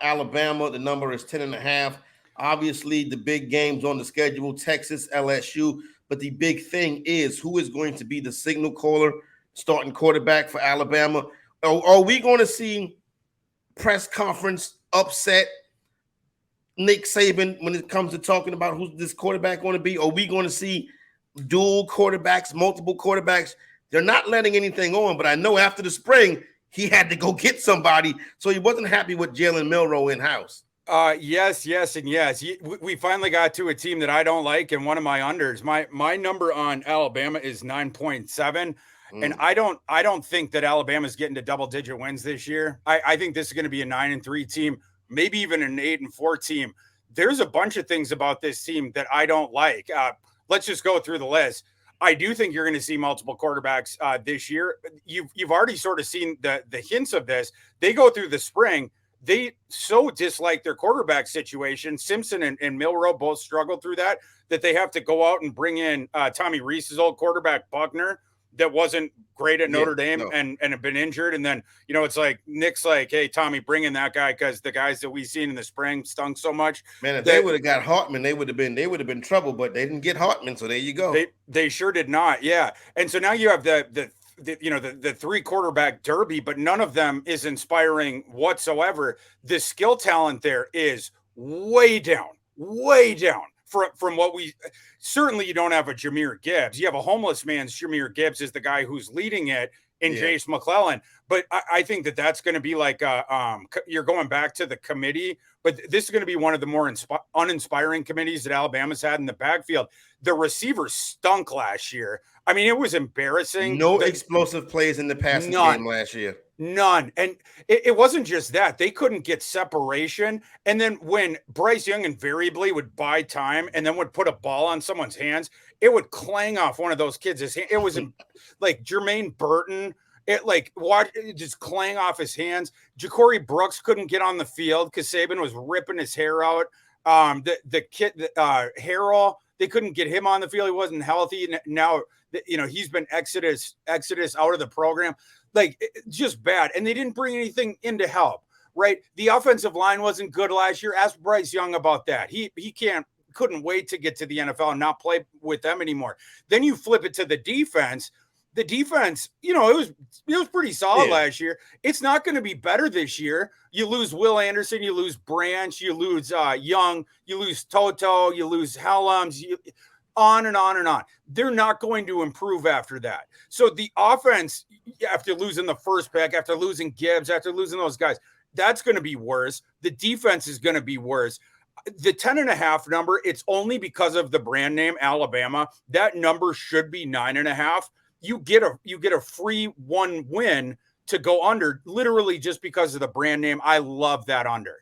Alabama. The number is 10.5. Obviously, the big games on the schedule, Texas, LSU. But the big thing is who is going to be the signal caller, starting quarterback for Alabama. Are we going to see press conference upset Nick Saban when it comes to talking about who's this quarterback going to be? Are we going to see dual quarterbacks, multiple quarterbacks? They're not letting anything on, but I know after the spring, he had to go get somebody, so he wasn't happy with Jalen Milroe in-house. Yes, and yes. We finally got to a team that I don't like, and one of my unders. My number on Alabama is 9.7. And I don't think that Alabama's getting to double-digit wins this year. I think this is going to be a 9-3 team, maybe even an 8-4 team. There's a bunch of things about this team that I don't like. Let's just go through the list. I do think you're going to see multiple quarterbacks this year. You've already sort of seen the hints of this. They go through the spring. They so dislike their quarterback situation. Simpson and Milroe both struggled through that they have to go out and bring in Tommy Rees's old quarterback, Buckner, that wasn't great at Notre Dame and have been injured. And then, it's like Nick's like, hey, Tommy, bring in that guy because the guys that we've seen in the spring stunk so much. Man, if they would have got Hartman, they would have been trouble, but they didn't get Hartman. So there you go. They sure did not. Yeah. And so now you have the three quarterback derby, but none of them is inspiring whatsoever. The skill talent there is way down from what we certainly. You don't have a Jahmyr Gibbs. You have a homeless man's Jahmyr Gibbs is the guy who's leading it in Jace McClellan. But I think that's going to be like you're going back to the committee, but this is going to be one of the more uninspiring committees that Alabama's had in the backfield. The receivers stunk last year. I mean, it was embarrassing. No explosive plays in the passing game last year. None. And it wasn't just that. They couldn't get separation. And then when Bryce Young invariably would buy time and then would put a ball on someone's hands, it would clang off one of those kids' hands. It was like Jermaine Burton. It just clang off his hands. Ja'Cory Brooks couldn't get on the field because Saban was ripping his hair out. The kid, Harrell, they couldn't get him on the field. He wasn't healthy. Now, he's been exodus out of the program. Just bad. And they didn't bring anything in to help, right? The offensive line wasn't good last year. Ask Bryce Young about that. He couldn't wait to get to the NFL and not play with them anymore. Then you flip it to the defense. The defense, it was pretty solid last year. It's not going to be better this year. You lose Will Anderson, you lose Branch, you lose Young, you lose Toto, you lose Helms, on and on and on. They're not going to improve after that. So the offense, after losing the first pick, after losing Gibbs, after losing those guys, that's going to be worse. The defense is going to be worse. The 10.5 number, it's only because of the brand name Alabama. That number should be 9.5. You get a free one win to go under, literally just because of the brand name. I love that under.